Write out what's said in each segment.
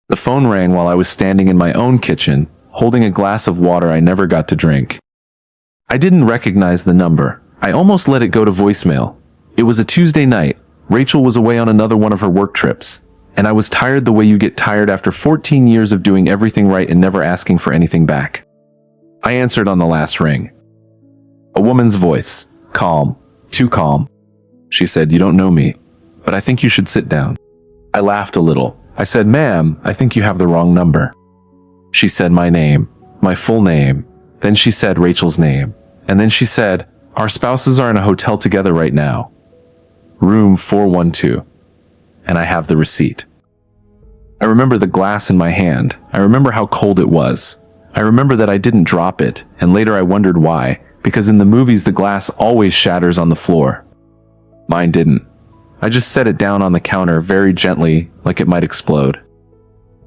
The phone rang while I was standing in my own kitchen, holding a glass of water I never got to drink. I didn't recognize the number. I almost let it go to voicemail. It was a Tuesday night. Rachel was away on another one of her work trips, and I was tired the way you get tired after 14 years of doing everything right and never asking for anything back. I answered on the last ring. A woman's voice. Calm. Too calm. She said, "You don't know me, but I think you should sit down." I laughed a little. I said, "Ma'am, I think you have the wrong number." She said my name, my full name. Then she said Rachel's name. And then she said, "Our spouses are in a hotel together right now. Room 412. And I have the receipt. I remember the glass in my hand. I remember how cold it was. I remember that I didn't drop it, and later I wondered why, because in the movies the glass always shatters on the floor. Mine didn't. I just set it down on the counter very gently, like it might explode.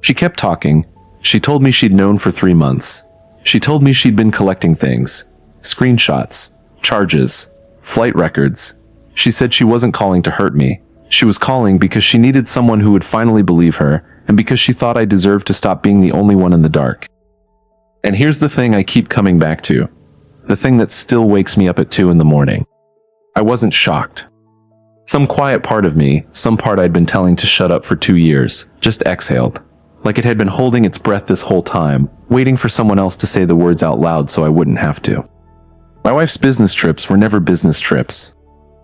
She kept talking. She told me she'd known for 3 months. She told me she'd been collecting things. Screenshots, charges, flight records. She said she wasn't calling to hurt me. She was calling because she needed someone who would finally believe her, and because she thought I deserved to stop being the only one in the dark. And here's the thing I keep coming back to. The thing that still wakes me up at 2 in the morning. I wasn't shocked. Some quiet part of me, some part I'd been telling to shut up for 2 years, just exhaled. Like it had been holding its breath this whole time, waiting for someone else to say the words out loud so I wouldn't have to. My wife's business trips were never business trips.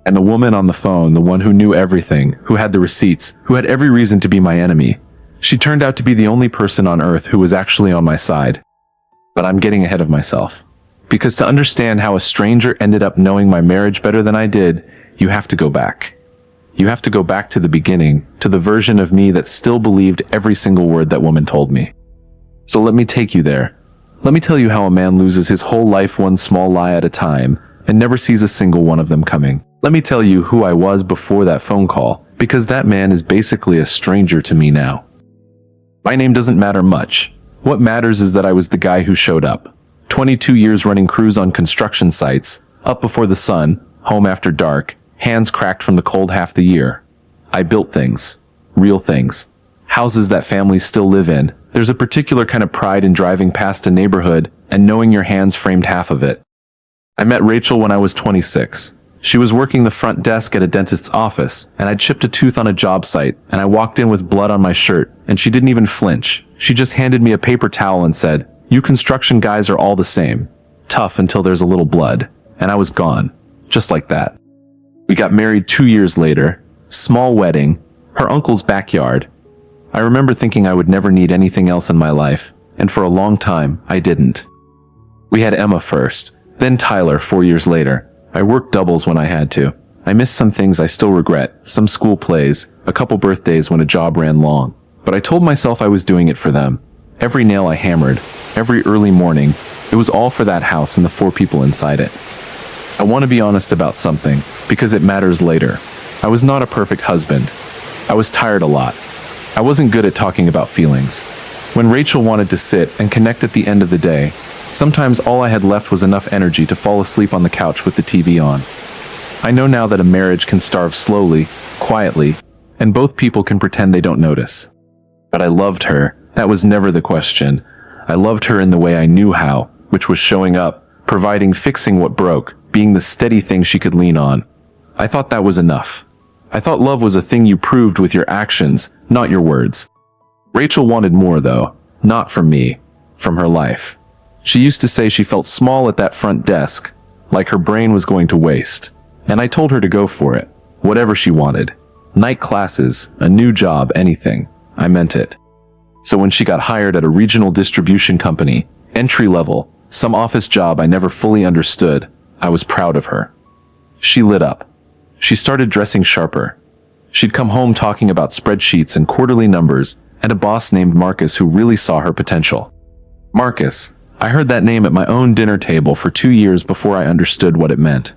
And the woman on the phone, the one who knew everything, who had the receipts, who had every reason to be my enemy, she turned out to be the only person on earth who was actually on my side. But I'm getting ahead of myself. Because to understand how a stranger ended up knowing my marriage better than I did, you have to go back. You have to go back to the beginning, to the version of me that still believed every single word that woman told me. So let me take you there. Let me tell you how a man loses his whole life one small lie at a time, and never sees a single one of them coming. Let me tell you who I was before that phone call, because that man is basically a stranger to me now. My name doesn't matter much. What matters is that I was the guy who showed up. 22 years running crews on construction sites, up before the sun, home after dark, hands cracked from the cold half the year. I built things. Real things. Houses that families still live in. There's a particular kind of pride in driving past a neighborhood and knowing your hands framed half of it. I met Rachel when I was 26. She was working the front desk at a dentist's office, and I'd chipped a tooth on a job site, and I walked in with blood on my shirt, and she didn't even flinch. She just handed me a paper towel and said, "You construction guys are all the same. Tough until there's a little blood." And I was gone. Just like that. We got married 2 years later. Small wedding. Her uncle's backyard. I remember thinking I would never need anything else in my life, and for a long time, I didn't. We had Emma first, then Tyler 4 years later. I worked doubles when I had to. I missed some things I still regret, some school plays, a couple birthdays when a job ran long. But I told myself I was doing it for them. Every nail I hammered, every early morning, it was all for that house and the 4 people inside it. I want to be honest about something, because it matters later. I was not a perfect husband. I was tired a lot. I wasn't good at talking about feelings. When Rachel wanted to sit and connect at the end of the day, sometimes all I had left was enough energy to fall asleep on the couch with the TV on. I know now that a marriage can starve slowly, quietly, and both people can pretend they don't notice. But I loved her. That was never the question. I loved her in the way I knew how, which was showing up, providing, fixing what broke, being the steady thing she could lean on. I thought that was enough. I thought love was a thing you proved with your actions, not your words. Rachel wanted more though, not from me, from her life. She used to say she felt small at that front desk, like her brain was going to waste. And I told her to go for it, whatever she wanted. Night classes, a new job, anything. I meant it. So when she got hired at a regional distribution company, entry level, some office job I never fully understood, I was proud of her. She lit up. She started dressing sharper. She'd come home talking about spreadsheets and quarterly numbers, and a boss named Marcus who really saw her potential. Marcus. I heard that name at my own dinner table for 2 years before I understood what it meant.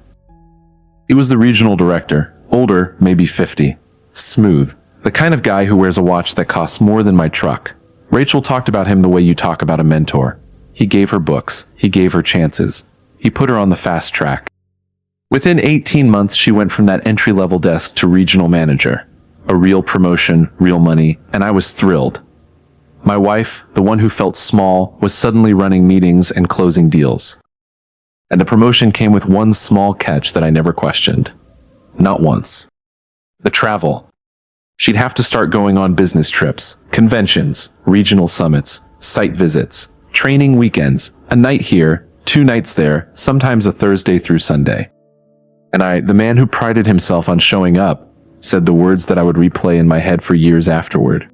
He was the regional director, older, maybe 50. Smooth. The kind of guy who wears a watch that costs more than my truck. Rachel talked about him the way you talk about a mentor. He gave her books. He gave her chances. He put her on the fast track. Within 18 months, she went from that entry-level desk to regional manager. A real promotion, real money, and I was thrilled. My wife, the one who felt small, was suddenly running meetings and closing deals. And the promotion came with one small catch that I never questioned. Not once. The travel. She'd have to start going on business trips, conventions, regional summits, site visits, training weekends, a night here, 2 nights there, sometimes a Thursday through Sunday. And I, the man who prided himself on showing up, said the words that I would replay in my head for years afterward.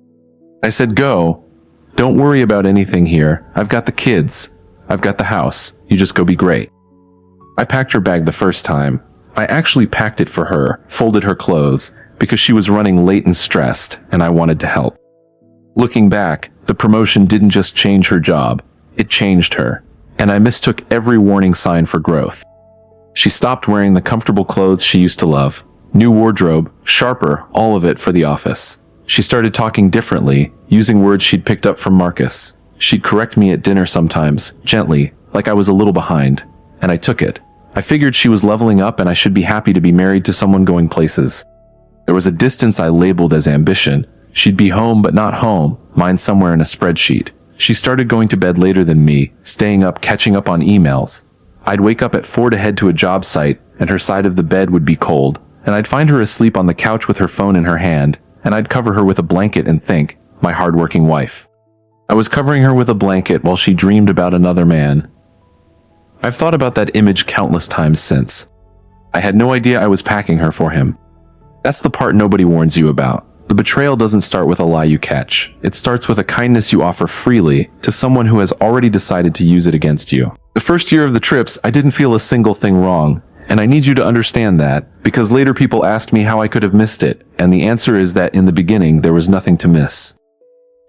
I said, "Go. Don't worry about anything here. I've got the kids. I've got the house. You just go be great." I packed her bag the first time. I actually packed it for her, folded her clothes, because she was running late and stressed, and I wanted to help. Looking back, the promotion didn't just change her job, it changed her, and I mistook every warning sign for growth. She stopped wearing the comfortable clothes she used to love. New wardrobe, sharper, all of it for the office. She started talking differently, using words she'd picked up from Marcus. She'd correct me at dinner sometimes, gently, like I was a little behind, and I took it. I figured she was leveling up and I should be happy to be married to someone going places. There was a distance I labeled as ambition. She'd be home but not home, mine somewhere in a spreadsheet. She started going to bed later than me, staying up catching up on emails. I'd wake up at 4 to head to a job site, and her side of the bed would be cold, and I'd find her asleep on the couch with her phone in her hand, and I'd cover her with a blanket and think, my hardworking wife. I was covering her with a blanket while she dreamed about another man. I've thought about that image countless times since. I had no idea I was packing her for him. That's the part nobody warns you about. The betrayal doesn't start with a lie you catch. It starts with a kindness you offer freely to someone who has already decided to use it against you. The first year of the trips, I didn't feel a single thing wrong, and I need you to understand that, because later people asked me how I could have missed it, and the answer is that in the beginning there was nothing to miss.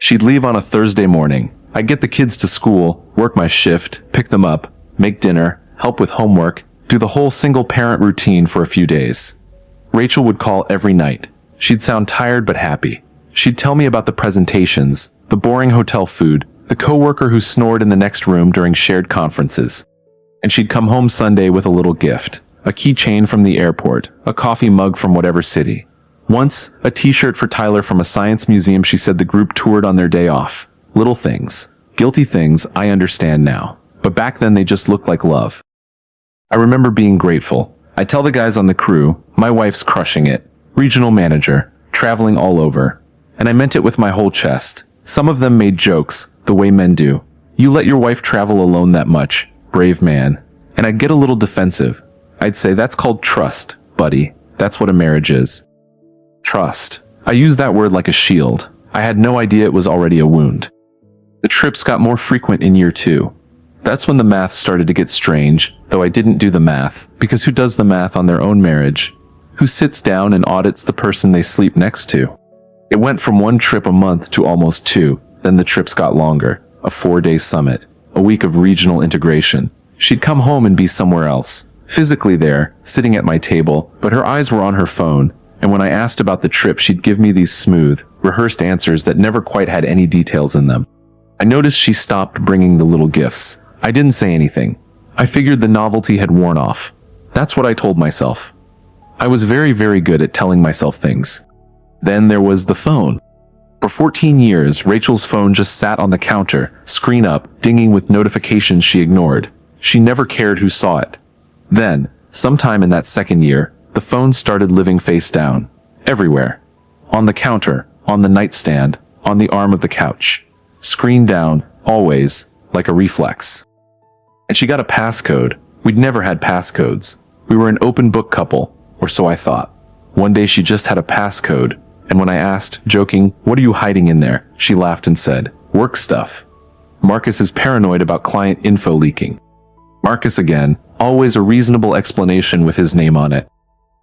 She'd leave on a Thursday morning. I'd get the kids to school, work my shift, pick them up, make dinner, help with homework, do the whole single-parent routine for a few days. Rachel would call every night. She'd sound tired but happy. She'd tell me about the presentations, the boring hotel food, the coworker who snored in the next room during shared conferences. And she'd come home Sunday with a little gift, a keychain from the airport, a coffee mug from whatever city. Once, a t-shirt for Tyler from a science museum she said the group toured on their day off. Little things. Guilty things I understand now. But back then they just looked like love. I remember being grateful. I tell the guys on the crew, my wife's crushing it. Regional manager, traveling all over. And I meant it with my whole chest. Some of them made jokes, the way men do. You let your wife travel alone that much, brave man. And I'd get a little defensive. I'd say that's called trust, buddy. That's what a marriage is. Trust. I used that word like a shield. I had no idea it was already a wound. The trips got more frequent in year 2. That's when the math started to get strange, though I didn't do the math, because who does the math on their own marriage? Who sits down and audits the person they sleep next to? It went from 1 trip a month to almost 2, then the trips got longer, a 4-day summit, a week of regional integration. She'd come home and be somewhere else, physically there, sitting at my table, but her eyes were on her phone, and when I asked about the trip she'd give me these smooth, rehearsed answers that never quite had any details in them. I noticed she stopped bringing the little gifts. I didn't say anything. I figured the novelty had worn off. That's what I told myself. I was very, very good at telling myself things. Then there was the phone. For 14 years, Rachel's phone just sat on the counter, screen up, dinging with notifications she ignored. She never cared who saw it. Then, sometime in that second year, the phone started living face down. Everywhere. On the counter, on the nightstand, on the arm of the couch. Screen down, always, like a reflex. And she got a passcode. We'd never had passcodes. We were an open book couple, or so I thought. One day she just had a passcode, and when I asked, joking, "What are you hiding in there?" she laughed and said, "Work stuff." Marcus is paranoid about client info leaking. Marcus again, always a reasonable explanation with his name on it.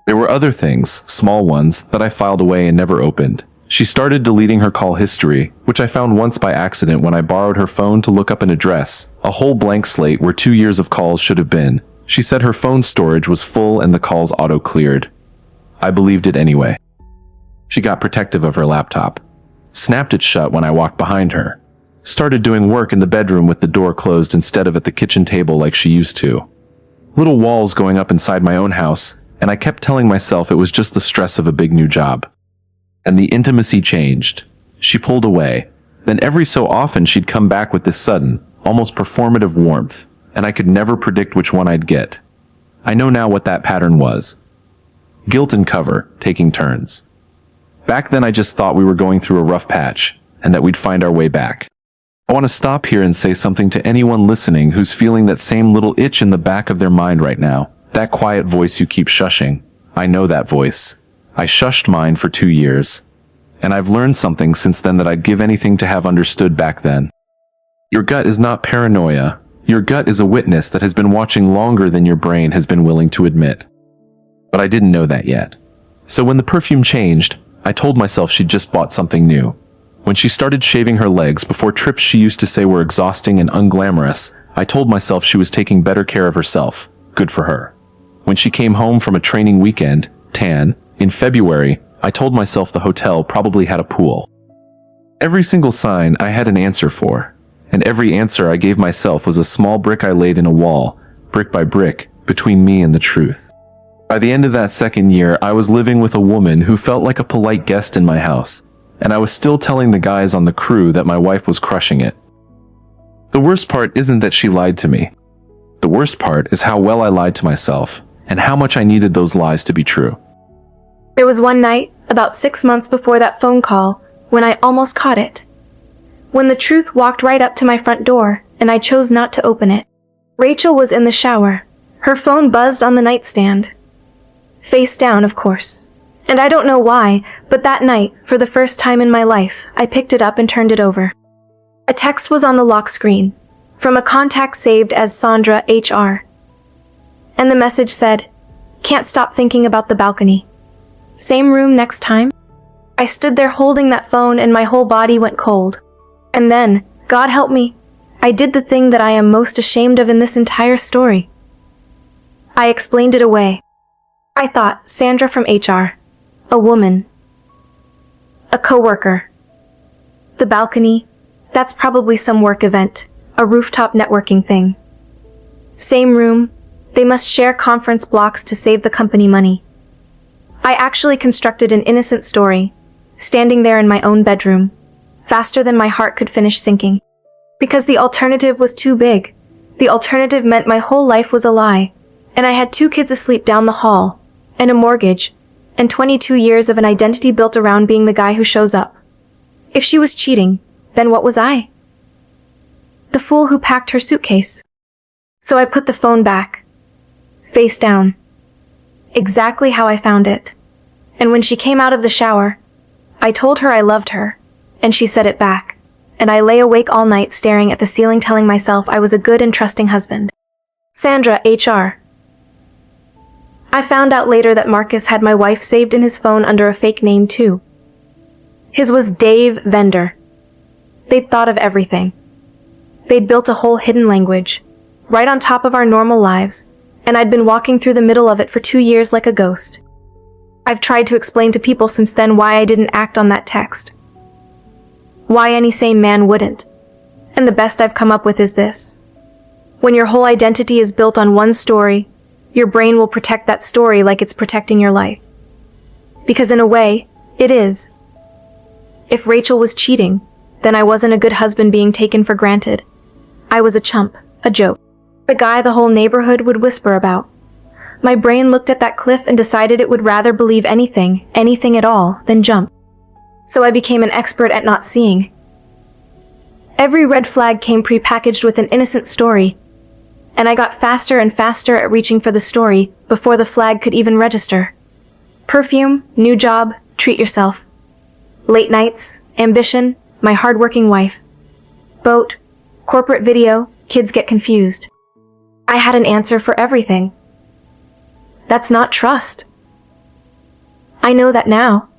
There were other things, small ones, that I filed away and never opened. She started deleting her call history, which I found once by accident when I borrowed her phone to look up an address, a whole blank slate where 2 years of calls should have been. She said her phone storage was full and the calls auto-cleared. I believed it anyway. She got protective of her laptop. Snapped it shut when I walked behind her. Started doing work in the bedroom with the door closed instead of at the kitchen table like she used to. Little walls going up inside my own house, and I kept telling myself it was just the stress of a big new job. And the intimacy changed. She pulled away. Then every so often she'd come back with this sudden, almost performative warmth, and I could never predict which one I'd get. I know now what that pattern was. Guilt and cover, taking turns. Back then I just thought we were going through a rough patch, and that we'd find our way back. I want to stop here and say something to anyone listening who's feeling that same little itch in the back of their mind right now. That quiet voice you keep shushing. I know that voice. I shushed mine for 2 years. And I've learned something since then that I'd give anything to have understood back then. Your gut is not paranoia. Your gut is a witness that has been watching longer than your brain has been willing to admit. But I didn't know that yet. So when the perfume changed, I told myself she'd just bought something new. When she started shaving her legs before trips she used to say were exhausting and unglamorous, I told myself she was taking better care of herself. Good for her. When she came home from a training weekend, tan, in February, I told myself the hotel probably had a pool. Every single sign I had an answer for, and every answer I gave myself was a small brick I laid in a wall, brick by brick, between me and the truth. By the end of that second year, I was living with a woman who felt like a polite guest in my house, and I was still telling the guys on the crew that my wife was crushing it. The worst part isn't that she lied to me. The worst part is how well I lied to myself, and how much I needed those lies to be true. There was one night, about 6 months before that phone call, when I almost caught it. When the truth walked right up to my front door, and I chose not to open it. Rachel was in the shower. Her phone buzzed on the nightstand. Face down, of course. And I don't know why, but that night, for the first time in my life, I picked it up and turned it over. A text was on the lock screen, from a contact saved as Sandra HR. And the message said, "Can't stop thinking about the balcony. Same room next time?" I stood there holding that phone and my whole body went cold. And then, God help me, I did the thing that I am most ashamed of in this entire story. I explained it away. I thought, Sandra from HR. A woman. A coworker. The balcony, that's probably some work event, a rooftop networking thing. Same room, they must share conference blocks to save the company money. I actually constructed an innocent story, standing there in my own bedroom, faster than my heart could finish sinking. Because the alternative was too big. The alternative meant my whole life was a lie, and I had 2 kids asleep down the hall, and a mortgage, and 22 years of an identity built around being the guy who shows up. If she was cheating, then what was I? The fool who packed her suitcase. So I put the phone back. Face down. Exactly how I found it. And when she came out of the shower, I told her I loved her, and she said it back. And I lay awake all night staring at the ceiling telling myself I was a good and trusting husband. Sandra, HR. I found out later that Marcus had my wife saved in his phone under a fake name too. His was Dave Vendor. They'd thought of everything. They'd built a whole hidden language, right on top of our normal lives, and I'd been walking through the middle of it for 2 years like a ghost. I've tried to explain to people since then why I didn't act on that text. Why any sane man wouldn't. And the best I've come up with is this. When your whole identity is built on one story, your brain will protect that story like it's protecting your life. Because in a way, it is. If Rachel was cheating, then I wasn't a good husband being taken for granted. I was a chump, a joke. The guy the whole neighborhood would whisper about. My brain looked at that cliff and decided it would rather believe anything at all, than jump. So I became an expert at not seeing. Every red flag came prepackaged with an innocent story, and I got faster and faster at reaching for the story before the flag could even register. Perfume, new job, treat yourself. Late nights, ambition, my hardworking wife. Boat, corporate video, kids get confused. I had an answer for everything. That's not trust. I know that now.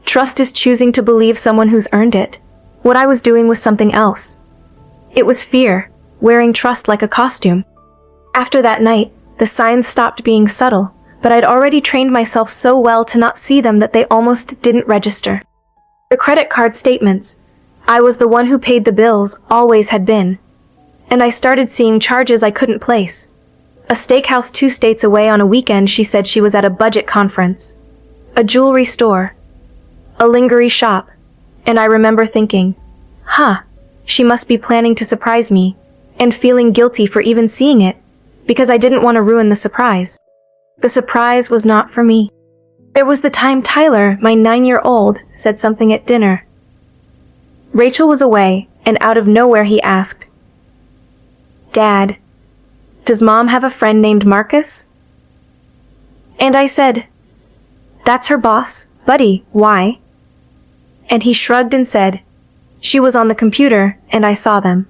Trust is choosing to believe someone who's earned it. What I was doing was something else. It was fear, wearing trust like a costume. After that night, the signs stopped being subtle, but I'd already trained myself so well to not see them that they almost didn't register. The credit card statements. I was the one who paid the bills, always had been. And I started seeing charges I couldn't place. A steakhouse 2 states away on a weekend she said she was at a budget conference. A jewelry store. A lingerie shop. And I remember thinking, She must be planning to surprise me, and feeling guilty for even seeing it, because I didn't want to ruin the surprise. The surprise was not for me. There was the time Tyler, my 9-year-old, said something at dinner. Rachel was away, and out of nowhere he asked, "Dad, does Mom have a friend named Marcus?" And I said, "That's her boss, Buddy, why?" And he shrugged and said, "She was on the computer, and I saw them.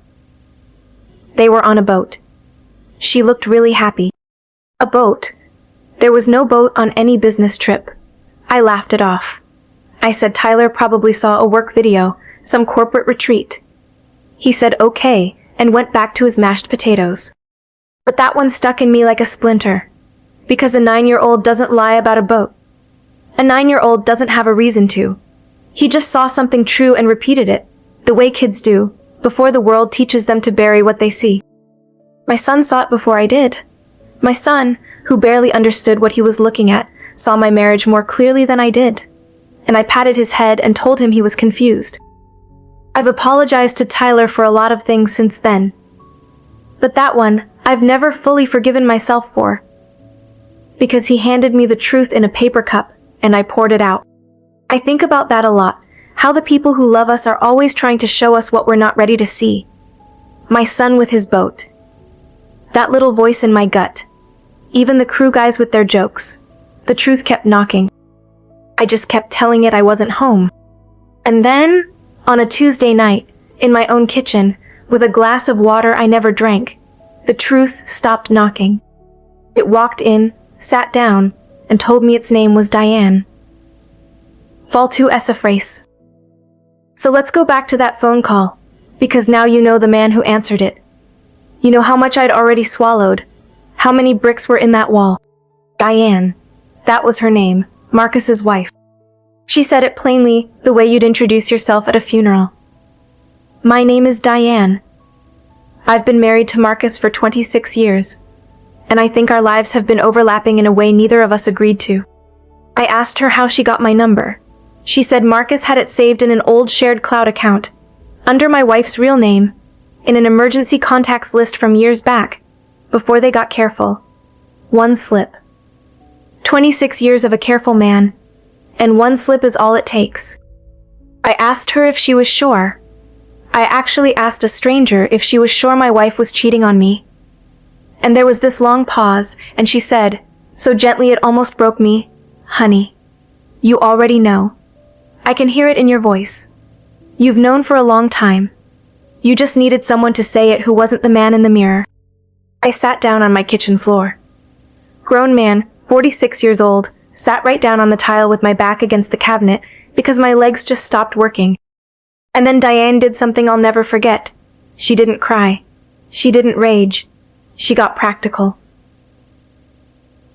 They were on a boat." She looked really happy. A boat? There was no boat on any business trip. I laughed it off. I said Tyler probably saw a work video, some corporate retreat. He said okay, and went back to his mashed potatoes. But that one stuck in me like a splinter. Because a 9-year-old doesn't lie about a boat. A 9-year-old doesn't have a reason to. He just saw something true and repeated it, the way kids do, before the world teaches them to bury what they see. My son saw it before I did. My son, who barely understood what he was looking at, saw my marriage more clearly than I did. And I patted his head and told him he was confused. I've apologized to Tyler for a lot of things since then. But that one, I've never fully forgiven myself for. Because he handed me the truth in a paper cup, and I poured it out. I think about that a lot, how the people who love us are always trying to show us what we're not ready to see. My son with his boat. That little voice in my gut. Even the crew guys with their jokes. The truth kept knocking. I just kept telling it I wasn't home. And then, on a Tuesday night, in my own kitchen, with a glass of water I never drank, the truth stopped knocking. It walked in, sat down, and told me its name was Diane. Fall to essa phrase. So let's go back to that phone call, because now you know the man who answered it. You know how much I'd already swallowed, how many bricks were in that wall. Diane. That was her name, Marcus's wife. She said it plainly, the way you'd introduce yourself at a funeral. My name is Diane. I've been married to Marcus for 26 years, and I think our lives have been overlapping in a way neither of us agreed to. I asked her how she got my number. She said Marcus had it saved in an old shared cloud account, under my wife's real name, in an emergency contacts list from years back, before they got careful. One slip. 26 years of a careful man, and one slip is all it takes. I asked her if she was sure. I actually asked a stranger if she was sure my wife was cheating on me. And there was this long pause, and she said, so gently it almost broke me, "Honey, you already know. I can hear it in your voice. You've known for a long time. You just needed someone to say it who wasn't the man in the mirror." I sat down on my kitchen floor. Grown man, 46 years old, sat right down on the tile with my back against the cabinet because my legs just stopped working. And then Diane did something I'll never forget. She didn't cry. She didn't rage. She got practical.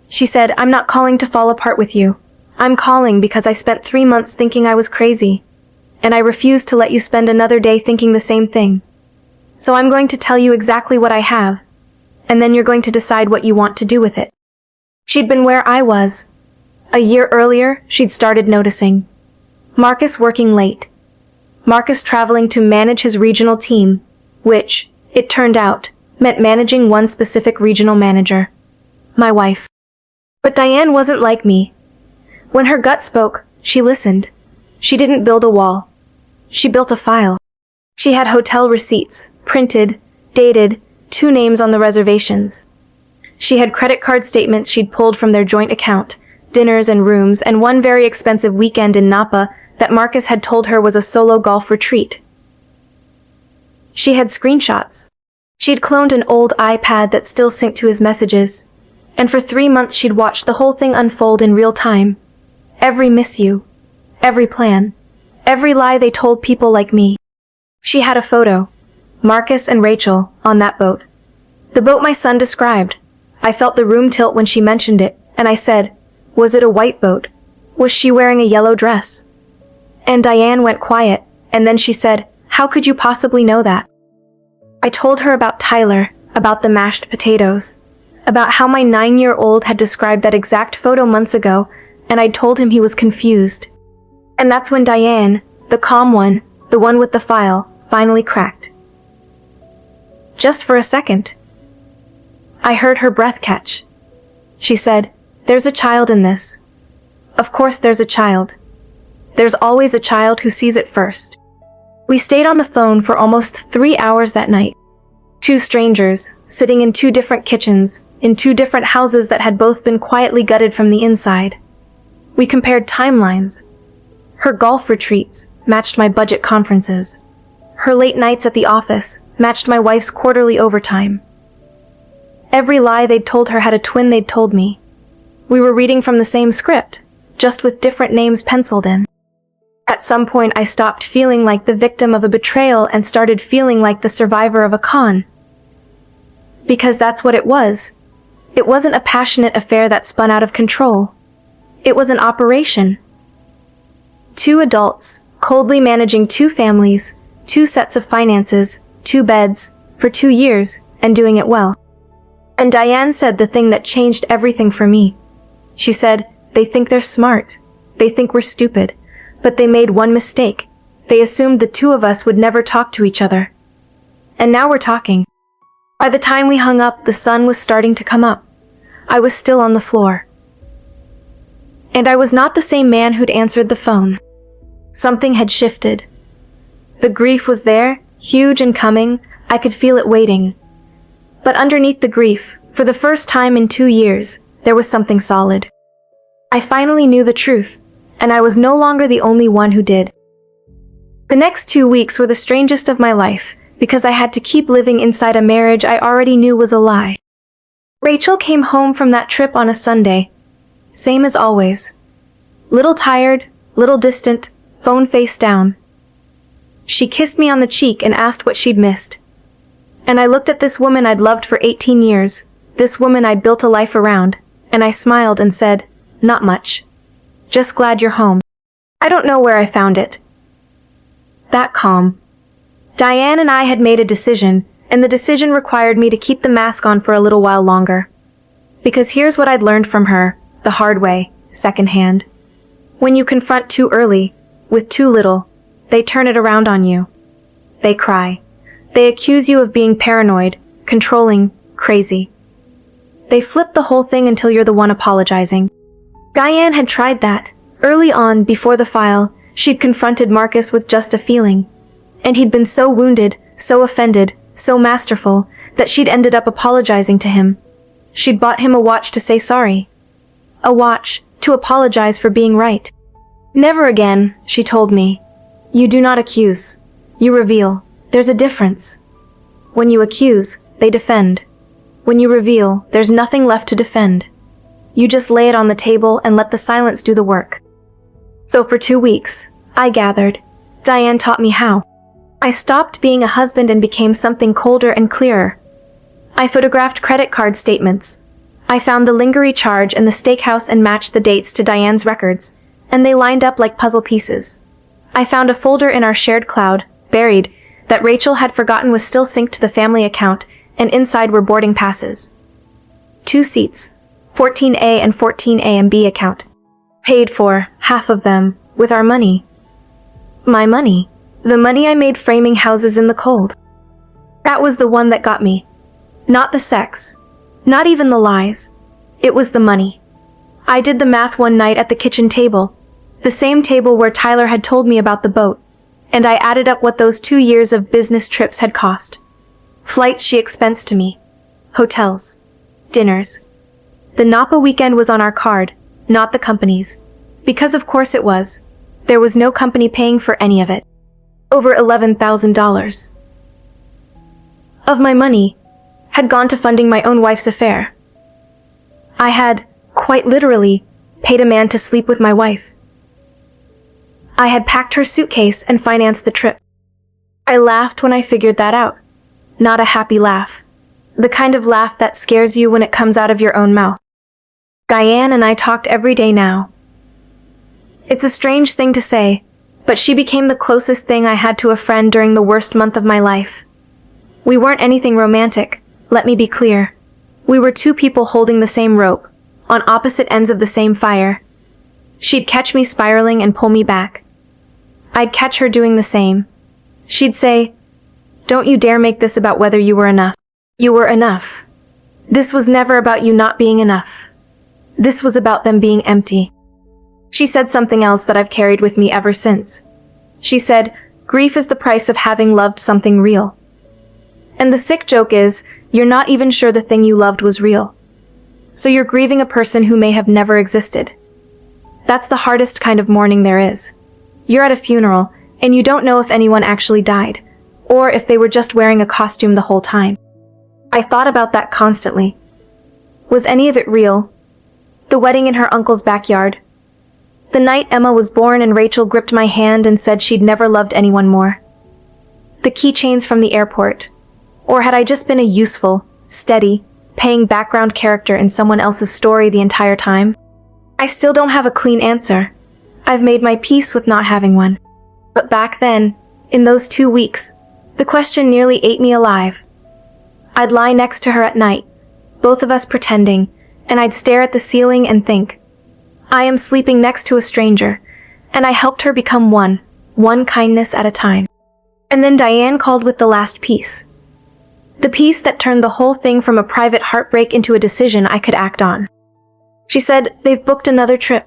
She said, "I'm not calling to fall apart with you. I'm calling because I spent 3 months thinking I was crazy. And I refuse to let you spend another day thinking the same thing. So I'm going to tell you exactly what I have. And then you're going to decide what you want to do with it." She'd been where I was. A year earlier, she'd started noticing. Marcus working late. Marcus traveling to manage his regional team, which, it turned out, meant managing one specific regional manager. My wife. But Diane wasn't like me. When her gut spoke, she listened. She didn't build a wall. She built a file. She had hotel receipts, printed, dated, 2 names on the reservations. She had credit card statements she'd pulled from their joint account, dinners and rooms, and one very expensive weekend in Napa that Marcus had told her was a solo golf retreat. She had screenshots. She'd cloned an old iPad that still synced to his messages, and for 3 months she'd watched the whole thing unfold in real time. Every miss you, every plan, every lie they told people like me. She had a photo, Marcus and Rachel, on that boat. The boat my son described. I felt the room tilt when she mentioned it, and I said, was it a white boat? Was she wearing a yellow dress? And Diane went quiet, and then she said, "How could you possibly know that?" I told her about Tyler, about the mashed potatoes, about how my 9-year-old had described that exact photo months ago, and I'd told him he was confused. And that's when Diane, the calm one, the one with the file, finally cracked. Just for a second. I heard her breath catch. She said, "There's a child in this." Of course there's a child. There's always a child who sees it first. We stayed on the phone for almost 3 hours that night. Two strangers, sitting in two different kitchens, in two different houses that had both been quietly gutted from the inside. We compared timelines. Her golf retreats matched my budget conferences. Her late nights at the office matched my wife's quarterly overtime. Every lie they'd told her had a twin they'd told me. We were reading from the same script, just with different names penciled in. At some point I stopped feeling like the victim of a betrayal and started feeling like the survivor of a con. Because that's what it was. It wasn't a passionate affair that spun out of control. It was an operation. Two adults, coldly managing two families, two sets of finances, two beds, for 2 years, and doing it well. And Diane said the thing that changed everything for me. She said, "They think they're smart. They think we're stupid. But they made one mistake. They assumed the two of us would never talk to each other. And now we're talking." By the time we hung up, the sun was starting to come up. I was still on the floor. And I was not the same man who'd answered the phone. Something had shifted. The grief was there, huge and coming. I could feel it waiting. But underneath the grief, for the first time in 2 years, there was something solid. I finally knew the truth, and I was no longer the only one who did. The next 2 weeks were the strangest of my life, because I had to keep living inside a marriage I already knew was a lie. Rachel came home from that trip on a Sunday. Same as always. Little tired, little distant, phone face down. She kissed me on the cheek and asked what she'd missed. And I looked at this woman I'd loved for 18 years, this woman I'd built a life around, and I smiled and said, "Not much. Just glad you're home." I don't know where I found it. That calm. Diane and I had made a decision, and the decision required me to keep the mask on for a little while longer. Because here's what I'd learned from her, the hard way, secondhand. When you confront too early, with too little, they turn it around on you. They cry. They accuse you of being paranoid, controlling, crazy. They flip the whole thing until you're the one apologizing. Diane had tried that. Early on, before the file, she'd confronted Marcus with just a feeling. And he'd been so wounded, so offended, so masterful, that she'd ended up apologizing to him. She'd bought him a watch to say sorry. A watch, to apologize for being right. "Never again," she told me. "You do not accuse. You reveal. There's a difference. When you accuse, they defend. When you reveal, there's nothing left to defend. You just lay it on the table and let the silence do the work." So for 2 weeks, I gathered. Diane taught me how. I stopped being a husband and became something colder and clearer. I photographed credit card statements. I found the Lingerie charge and the steakhouse and matched the dates to Diane's records, and they lined up like puzzle pieces. I found a folder in our shared cloud, buried, that Rachel had forgotten was still synced to the family account, and inside were boarding passes. 2 seats, 14A and 14A and B account. Paid for, half of them, with our money. My money. The money I made framing houses in the cold. That was the one that got me. Not the sex. Not even the lies. It was the money. I did the math one night at the kitchen table. The same table where Tyler had told me about the boat. And I added up what those 2 years of business trips had cost. Flights she expensed to me. Hotels. Dinners. The Napa weekend was on our card, not the company's. Because of course it was. There was no company paying for any of it. Over $11,000 of my money had gone to funding my own wife's affair. I had, quite literally, paid a man to sleep with my wife. I had packed her suitcase and financed the trip. I laughed when I figured that out. Not a happy laugh. The kind of laugh that scares you when it comes out of your own mouth. Diane and I talked every day now. It's a strange thing to say, but she became the closest thing I had to a friend during the worst month of my life. We weren't anything romantic, let me be clear. We were 2 people holding the same rope, on opposite ends of the same fire. She'd catch me spiraling and pull me back. I'd catch her doing the same. She'd say, Don't you dare make this about whether you were enough. You were enough. This was never about you not being enough. This was about them being empty. She said something else that I've carried with me ever since. She said, grief is the price of having loved something real. And the sick joke is, you're not even sure the thing you loved was real. So you're grieving a person who may have never existed. That's the hardest kind of mourning there is. You're at a funeral, and you don't know if anyone actually died, or if they were just wearing a costume the whole time. I thought about that constantly. Was any of it real? The wedding in her uncle's backyard. The night Emma was born and Rachel gripped my hand and said she'd never loved anyone more. The keychains from the airport. Or had I just been a useful, steady, paying background character in someone else's story the entire time? I still don't have a clean answer. I've made my peace with not having one. But back then, in those 2 weeks, the question nearly ate me alive. I'd lie next to her at night, both of us pretending, and I'd stare at the ceiling and think, I am sleeping next to a stranger, and I helped her become one kindness at a time. And then Diane called with the last piece. The piece that turned the whole thing from a private heartbreak into a decision I could act on. She said, they've booked another trip.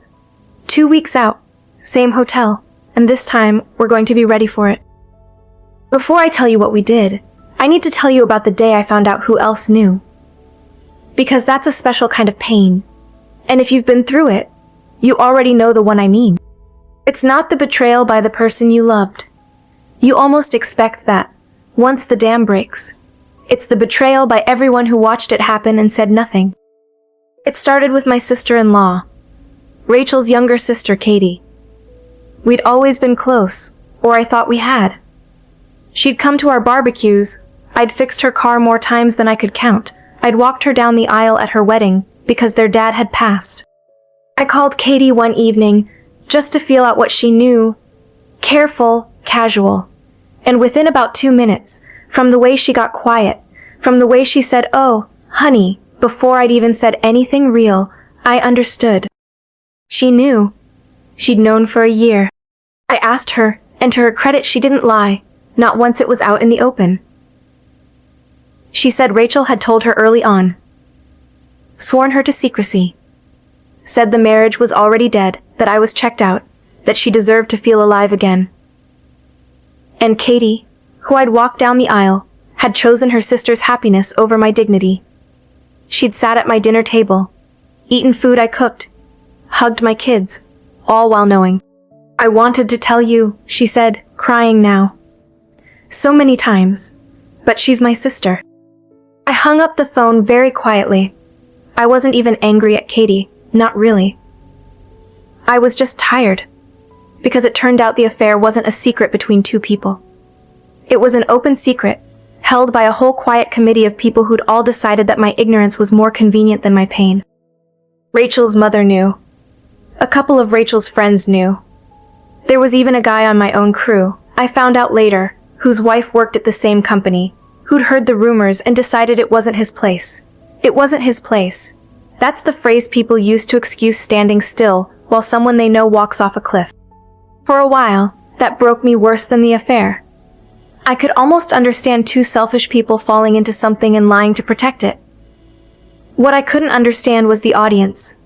2 weeks out, same hotel, and this time we're going to be ready for it. Before I tell you what we did, I need to tell you about the day I found out who else knew. Because that's a special kind of pain. And if you've been through it, you already know the one I mean. It's not the betrayal by the person you loved. You almost expect that, once the dam breaks. It's the betrayal by everyone who watched it happen and said nothing. It started with my sister-in-law, Rachel's younger sister, Katie. We'd always been close, or I thought we had. She'd come to our barbecues, I'd fixed her car more times than I could count, I'd walked her down the aisle at her wedding, because their dad had passed. I called Katie one evening, just to feel out what she knew. Careful, casual. And within about 2 minutes, from the way she got quiet, from the way she said, oh, honey, before I'd even said anything real, I understood. She knew. She'd known for a year. I asked her, and to her credit she didn't lie, not once it was out in the open. She said Rachel had told her early on. Sworn her to secrecy. Said the marriage was already dead, that I was checked out, that she deserved to feel alive again. And Katie, who I'd walked down the aisle, had chosen her sister's happiness over my dignity. She'd sat at my dinner table, eaten food I cooked, hugged my kids, all while knowing. I wanted to tell you, she said, crying now. So many times, but she's my sister. I hung up the phone very quietly. I wasn't even angry at Katie, not really. I was just tired, because it turned out the affair wasn't a secret between 2 people. It was an open secret, held by a whole quiet committee of people who'd all decided that my ignorance was more convenient than my pain. Rachel's mother knew. A couple of Rachel's friends knew. There was even a guy on my own crew, I found out later, whose wife worked at the same company, who'd heard the rumors and decided it wasn't his place. It wasn't his place. That's the phrase people use to excuse standing still while someone they know walks off a cliff. For a while, that broke me worse than the affair. I could almost understand 2 selfish people falling into something and lying to protect it. What I couldn't understand was the audience.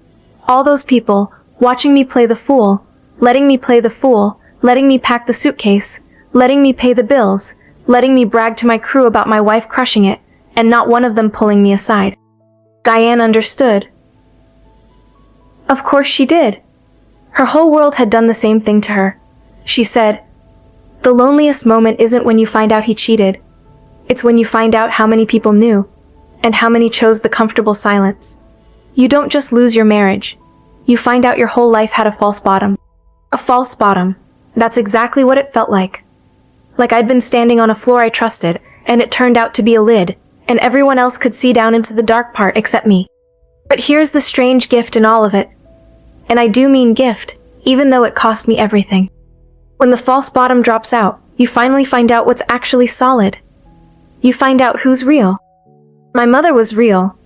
All those people, watching me play the fool, letting me play the fool, letting me pack the suitcase, letting me pay the bills, letting me brag to my crew about my wife crushing it, and not one of them pulling me aside. Diane understood. Of course she did. Her whole world had done the same thing to her. She said, the loneliest moment isn't when you find out he cheated. It's when you find out how many people knew, and how many chose the comfortable silence. You don't just lose your marriage. You find out your whole life had a false bottom. A false bottom. That's exactly what it felt like. Like I'd been standing on a floor I trusted, and it turned out to be a lid, and everyone else could see down into the dark part except me. But here's the strange gift in all of it. And I do mean gift, even though it cost me everything. When the false bottom drops out, you finally find out what's actually solid. You find out who's real. My mother was real.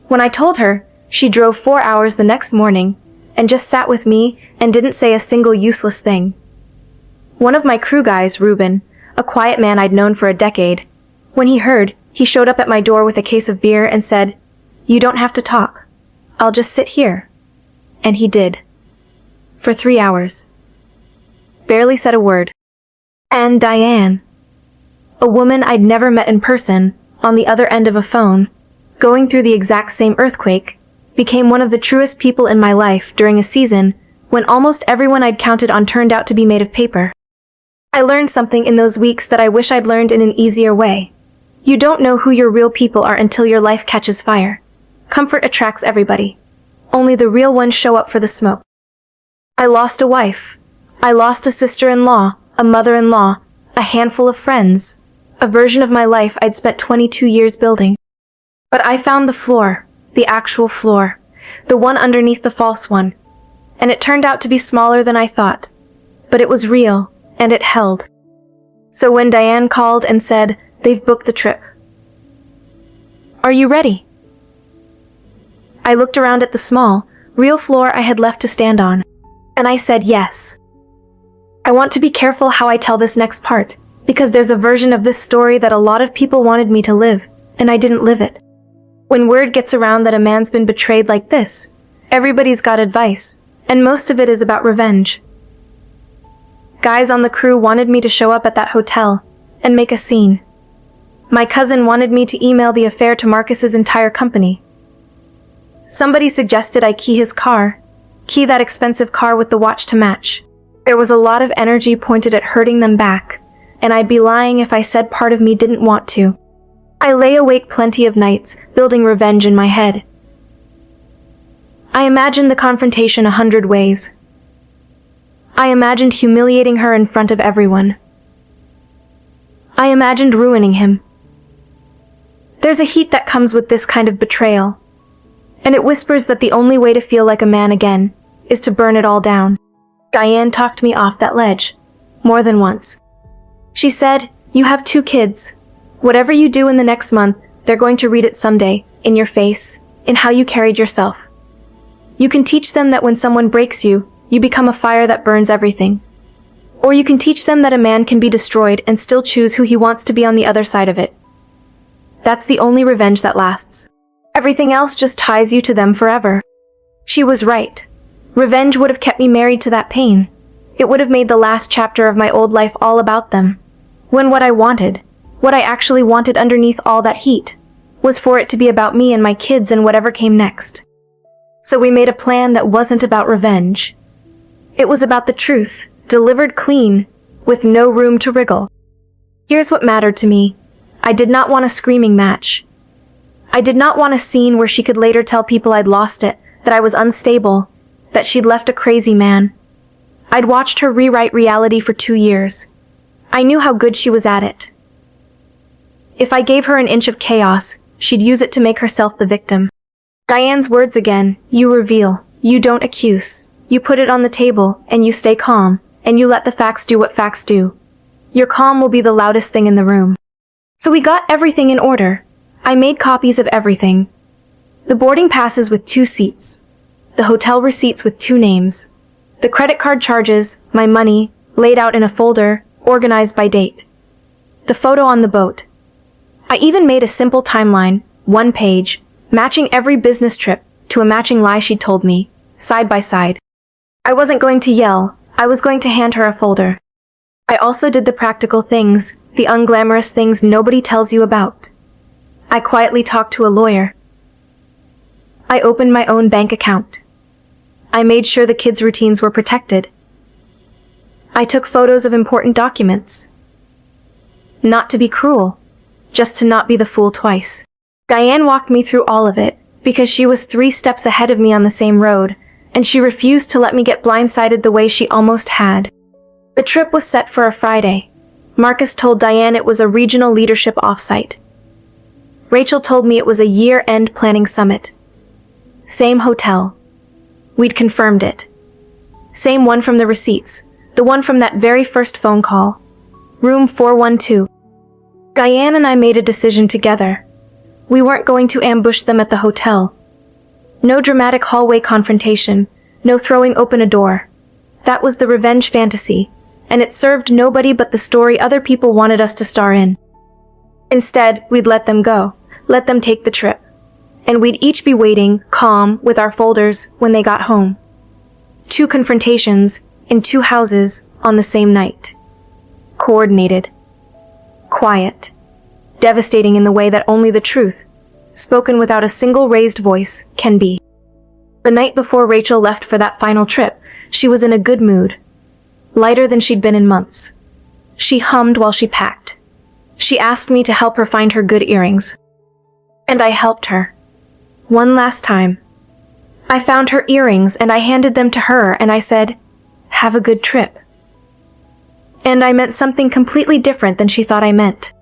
When I told her, she drove 4 hours the next morning, and just sat with me and didn't say a single useless thing. One of my crew guys, Reuben, a quiet man I'd known for a decade, When he heard, he showed up at my door with a case of beer and said, "You don't have to talk. I'll just sit here." And he did. For 3 hours. Barely said a word. And Diane, a woman I'd never met in person, on the other end of a phone, going through the exact same earthquake, became one of the truest people in my life during a season when almost everyone I'd counted on turned out to be made of paper. I learned something in those weeks that I wish I'd learned in an easier way. You don't know who your real people are until your life catches fire. Comfort attracts everybody. Only the real ones show up for the smoke. I lost a wife. I lost a sister-in-law, a mother-in-law, a handful of friends, a version of my life I'd spent 22 years building. But I found the floor, the actual floor, the one underneath the false one. And it turned out to be smaller than I thought. But it was real, and it held. So when Diane called and said, "They've booked the trip. Are you ready?" I looked around at the small, real floor I had left to stand on. And I said yes. I want to be careful how I tell this next part, because there's a version of this story that a lot of people wanted me to live, and I didn't live it. When word gets around that a man's been betrayed like this, everybody's got advice, and most of it is about revenge. Guys on the crew wanted me to show up at that hotel and make a scene. My cousin wanted me to email the affair to Marcus's entire company. Somebody suggested I key his car, key that expensive car with the watch to match. There was a lot of energy pointed at hurting them back, and I'd be lying if I said part of me didn't want to. I lay awake plenty of nights, building revenge in my head. I imagined the confrontation 100 ways. I imagined humiliating her in front of everyone. I imagined ruining him. There's a heat that comes with this kind of betrayal, and it whispers that the only way to feel like a man again is to burn it all down. Diane talked me off that ledge, more than once. She said, "You have 2 kids. Whatever you do in the next month, they're going to read it someday, in your face, in how you carried yourself. You can teach them that when someone breaks you, you become a fire that burns everything. Or you can teach them that a man can be destroyed and still choose who he wants to be on the other side of it. That's the only revenge that lasts. Everything else just ties you to them forever." She was right. Revenge would have kept me married to that pain. It would have made the last chapter of my old life all about them. When what I actually wanted underneath all that heat, was for it to be about me and my kids and whatever came next. So we made a plan that wasn't about revenge. It was about the truth, delivered clean, with no room to wriggle. Here's what mattered to me. I did not want a screaming match. I did not want a scene where she could later tell people I'd lost it, that I was unstable, that she'd left a crazy man. I'd watched her rewrite reality for 2 years. I knew how good she was at it. If I gave her an inch of chaos, she'd use it to make herself the victim. Diane's words again, "You reveal, you don't accuse. You put it on the table, and you stay calm, and you let the facts do what facts do. Your calm will be the loudest thing in the room." So we got everything in order. I made copies of everything. The boarding passes with 2 seats. The hotel receipts with 2 names. The credit card charges, my money, laid out in a folder, organized by date. The photo on the boat. I even made a simple timeline, 1 page, matching every business trip to a matching lie she'd told me, side by side. I wasn't going to yell, I was going to hand her a folder. I also did the practical things, the unglamorous things nobody tells you about. I quietly talked to a lawyer. I opened my own bank account. I made sure the kids' routines were protected. I took photos of important documents. Not to be cruel, just to not be the fool twice. Diane walked me through all of it, because she was 3 steps ahead of me on the same road, and she refused to let me get blindsided the way she almost had. The trip was set for a Friday. Marcus told Diane it was a regional leadership offsite. Rachel told me it was a year-end planning summit. Same hotel. We'd confirmed it. Same one from the receipts, the one from that very first phone call. Room 412. Diane and I made a decision together. We weren't going to ambush them at the hotel. No dramatic hallway confrontation, no throwing open a door. That was the revenge fantasy, and it served nobody but the story other people wanted us to star in. Instead, we'd let them go, let them take the trip. And we'd each be waiting, calm, with our folders, when they got home. 2 confrontations, in 2 houses, on the same night. Coordinated. Quiet. Devastating in the way that only the truth, spoken without a single raised voice, can be. The night before Rachel left for that final trip, she was in a good mood. Lighter than she'd been in months. She hummed while she packed. She asked me to help her find her good earrings. And I helped her. One last time. I found her earrings and I handed them to her and I said, "Have a good trip." And I meant something completely different than she thought I meant.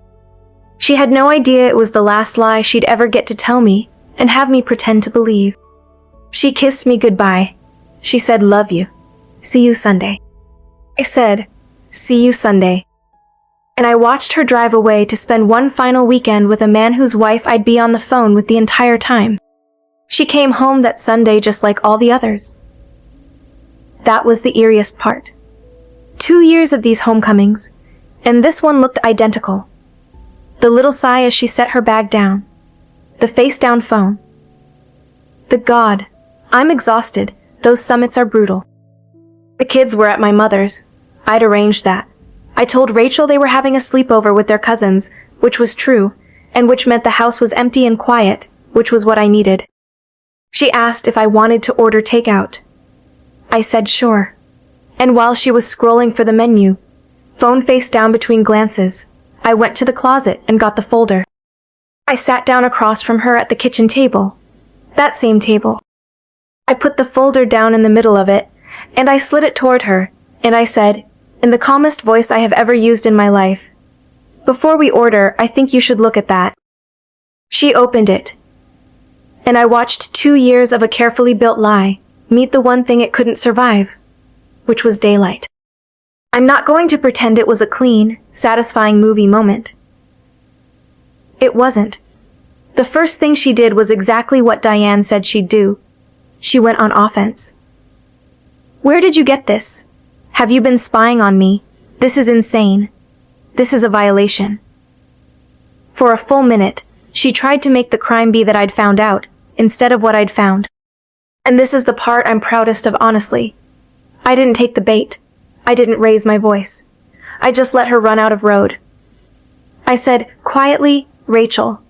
She had no idea it was the last lie she'd ever get to tell me and have me pretend to believe. She kissed me goodbye. She said, "Love you. See you Sunday." I said, "See you Sunday." And I watched her drive away to spend one final weekend with a man whose wife I'd be on the phone with the entire time. She came home that Sunday just like all the others. That was the eeriest part. 2 years of these homecomings, and this one looked identical. The little sigh as she set her bag down. The face-down phone. The God, I'm exhausted. Those summits are brutal. The kids were at my mother's. I'd arranged that. I told Rachel they were having a sleepover with their cousins, which was true, and which meant the house was empty and quiet, which was what I needed. She asked if I wanted to order takeout. I said sure. And while she was scrolling for the menu, phone face down between glances, I went to the closet and got the folder. I sat down across from her at the kitchen table. That same table. I put the folder down in the middle of it, and I slid it toward her, and I said, in the calmest voice I have ever used in my life, "Before we order, I think you should look at that." She opened it, and I watched 2 years of a carefully built lie meet the one thing it couldn't survive, which was daylight. I'm not going to pretend it was a clean, satisfying movie moment. It wasn't. The first thing she did was exactly what Diane said she'd do. She went on offense. "Where did you get this? Have you been spying on me? This is insane. This is a violation." For a full minute, she tried to make the crime be that I'd found out, instead of what I'd found. And this is the part I'm proudest of, honestly. I didn't take the bait. I didn't raise my voice. I just let her run out of road. I said, quietly, "Rachel,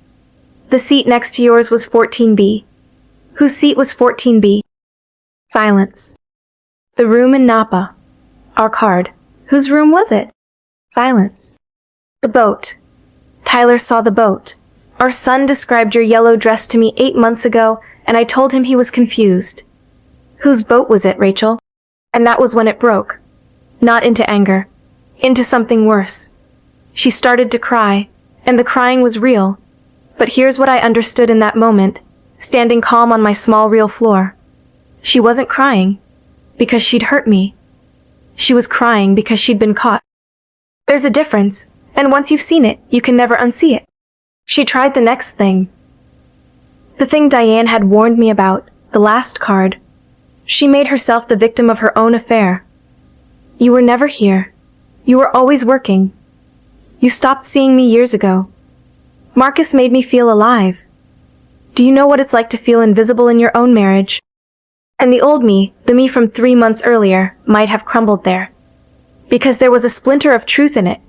the seat next to yours was 14B. Whose seat was 14B? Silence. The room in Napa. Our card. Whose room was it? Silence. The boat. Tyler saw the boat. Our son described your yellow dress to me 8 months ago, and I told him he was confused. Whose boat was it, Rachel? And that was when it broke. Not into anger. Into something worse. She started to cry, and the crying was real. But here's what I understood in that moment, standing calm on my small real floor. She wasn't crying because she'd hurt me. She was crying because she'd been caught. There's a difference, and once you've seen it, you can never unsee it. She tried the next thing. The thing Diane had warned me about, the last card. She made herself the victim of her own affair. You were never here. You were always working. You stopped seeing me years ago. Marcus made me feel alive. Do you know what it's like to feel invisible in your own marriage? And the old me, the me from 3 months earlier, might have crumbled there. Because there was a splinter of truth in it.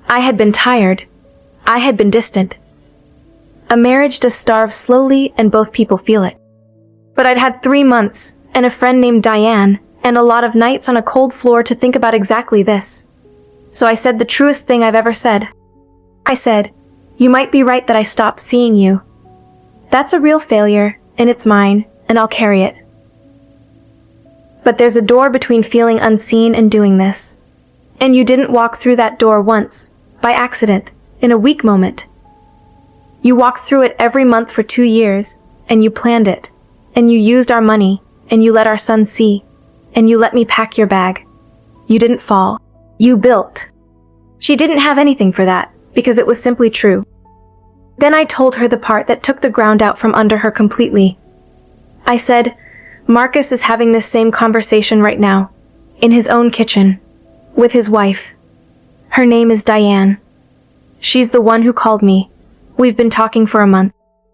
I had been tired. I had been distant. A marriage does starve slowly and both people feel it. But I'd had 3 months, and a friend named Diane, and a lot of nights on a cold floor to think about exactly this. So I said the truest thing I've ever said. I said, "You might be right that I stopped seeing you. That's a real failure, and it's mine, and I'll carry it. But there's a door between feeling unseen and doing this. And you didn't walk through that door once, by accident, in a weak moment. You walked through it every month for 2 years, and you planned it, and you used our money, and you let our son see, and you let me pack your bag. You didn't fall. You built." She didn't have anything for that, because it was simply true. Then I told her the part that took the ground out from under her completely. I said, "Marcus is having this same conversation right now, in his own kitchen, with his wife. Her name is Diane. She's the one who called me. We've been talking for a month.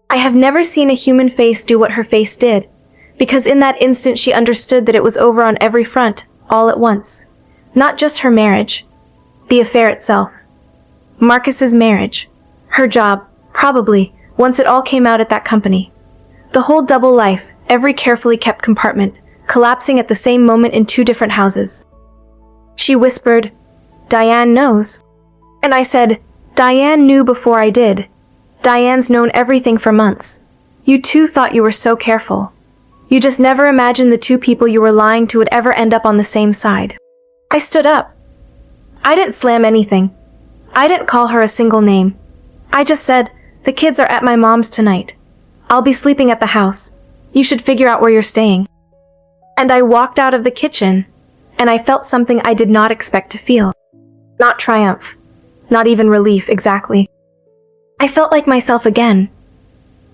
I have never seen a human face do what her face did, because in that instant she understood that it was over on every front, all at once. Not just her marriage. The affair itself. Marcus's marriage. Her job, probably, once it all came out at that company. The whole double life, every carefully kept compartment, collapsing at the same moment in two different houses. She whispered, "Diane knows." And I said, "Diane knew before I did. Diane's known everything for months. You two thought you were so careful. You just never imagined the two people you were lying to would ever end up on the same side." I stood up. I didn't slam anything. I didn't call her a single name. I just said, "The kids are at my mom's tonight. I'll be sleeping at the house. You should figure out where you're staying." And I walked out of the kitchen, and I felt something I did not expect to feel. Not triumph. Not even relief, exactly. I felt like myself again.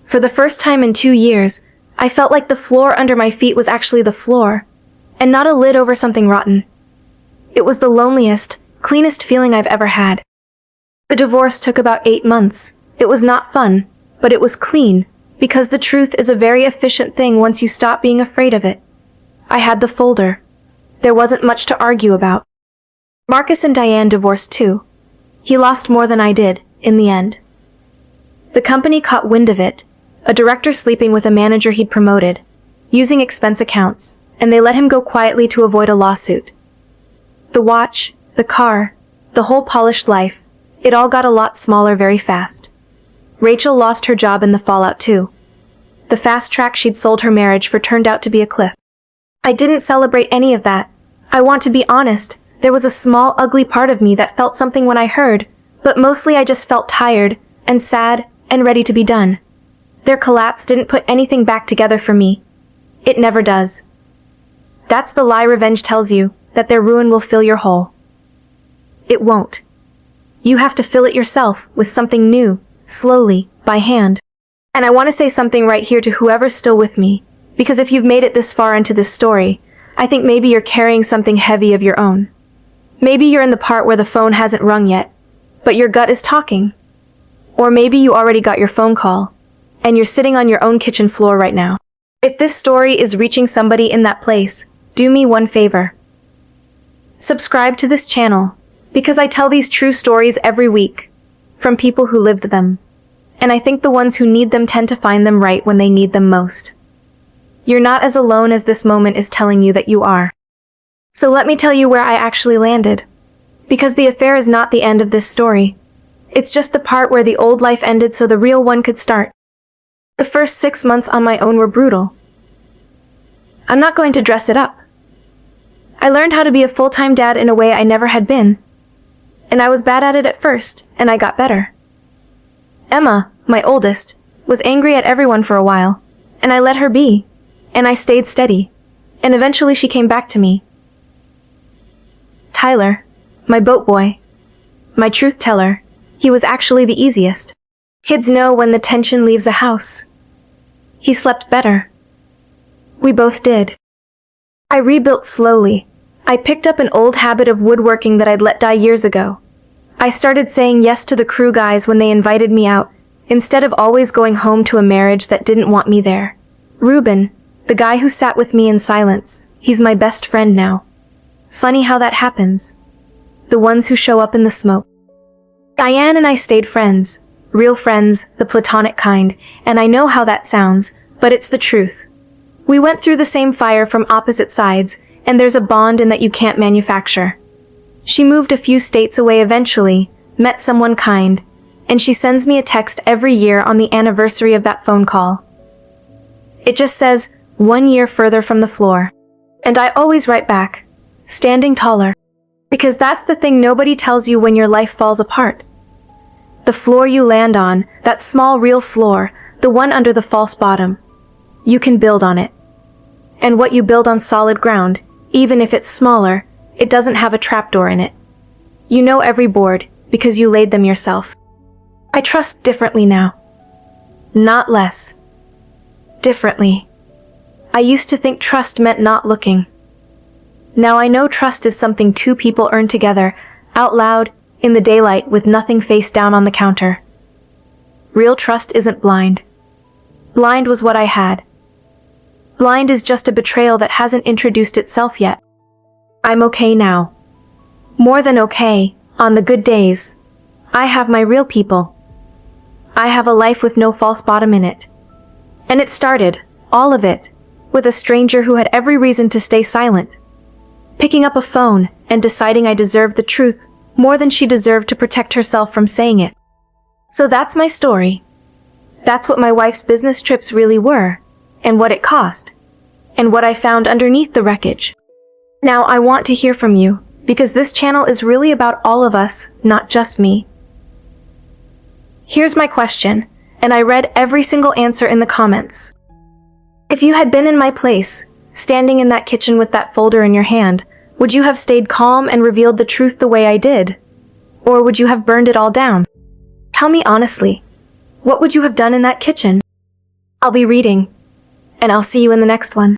For the first time in 2 years, I felt like the floor under my feet was actually the floor, and not a lid over something rotten. It was the loneliest, cleanest feeling I've ever had. The divorce took about 8 months. It was not fun, but it was clean, because the truth is a very efficient thing once you stop being afraid of it. I had the folder. There wasn't much to argue about. Marcus and Diane divorced too. He lost more than I did, in the end. The company caught wind of it, a director sleeping with a manager he'd promoted, using expense accounts, and they let him go quietly to avoid a lawsuit. The watch, the car, the whole polished life, it all got a lot smaller very fast. Rachel lost her job in the fallout too. The fast track she'd sold her marriage for turned out to be a cliff. I didn't celebrate any of that. I want to be honest, there was a small ugly part of me that felt something when I heard, but mostly I just felt tired, and sad, and ready to be done. Their collapse didn't put anything back together for me. It never does. That's the lie revenge tells you, that their ruin will fill your hole. It won't. You have to fill it yourself with something new, slowly, by hand. And I want to say something right here to whoever's still with me, because if you've made it this far into this story, I think maybe you're carrying something heavy of your own. Maybe you're in the part where the phone hasn't rung yet, but your gut is talking. Or maybe you already got your phone call, and you're sitting on your own kitchen floor right now. If this story is reaching somebody in that place, do me one favor. Subscribe to this channel, because I tell these true stories every week, from people who lived them. And I think the ones who need them tend to find them right when they need them most. You're not as alone as this moment is telling you that you are. So let me tell you where I actually landed. Because the affair is not the end of this story. It's just the part where the old life ended so the real one could start. The first 6 months on my own were brutal. I'm not going to dress it up. I learned how to be a full-time dad in a way I never had been. And I was bad at it at first, and I got better. Emma, my oldest, was angry at everyone for a while, and I let her be, and I stayed steady, and eventually she came back to me. Tyler, my boat boy, my truth teller, he was actually the easiest. Kids know when the tension leaves a house. He slept better. We both did. I rebuilt slowly. I picked up an old habit of woodworking that I'd let die years ago. I started saying yes to the crew guys when they invited me out, instead of always going home to a marriage that didn't want me there. Ruben, the guy who sat with me in silence, he's my best friend now. Funny how that happens. The ones who show up in the smoke. Diane and I stayed friends. Real friends, the platonic kind, and I know how that sounds, but it's the truth. We went through the same fire from opposite sides, and there's a bond in that you can't manufacture. She moved a few states away eventually, met someone kind, and she sends me a text every year on the anniversary of that phone call. It just says, 1 year further from the floor. And I always write back, standing taller. Because that's the thing nobody tells you when your life falls apart. The floor you land on, that small real floor, the one under the false bottom. You can build on it. And what you build on solid ground, even if it's smaller, it doesn't have a trapdoor in it. You know every board, because you laid them yourself. I trust differently now. Not less. Differently. I used to think trust meant not looking. Now I know trust is something two people earn together, out loud, in the daylight with nothing face down on the counter. Real trust isn't blind. Blind was what I had. Blind is just a betrayal that hasn't introduced itself yet. I'm okay now. More than okay, on the good days. I have my real people. I have a life with no false bottom in it. And it started, all of it, with a stranger who had every reason to stay silent. Picking up a phone and deciding I deserved the truth more than she deserved to protect herself from saying it. So that's my story. That's what my wife's business trips really were, and what it cost, and what I found underneath the wreckage. Now I want to hear from you, because this channel is really about all of us, not just me. Here's my question, and I read every single answer in the comments. If you had been in my place, standing in that kitchen with that folder in your hand, would you have stayed calm and revealed the truth the way I did? Or would you have burned it all down? Tell me honestly, what would you have done in that kitchen? I'll be reading, and I'll see you in the next one.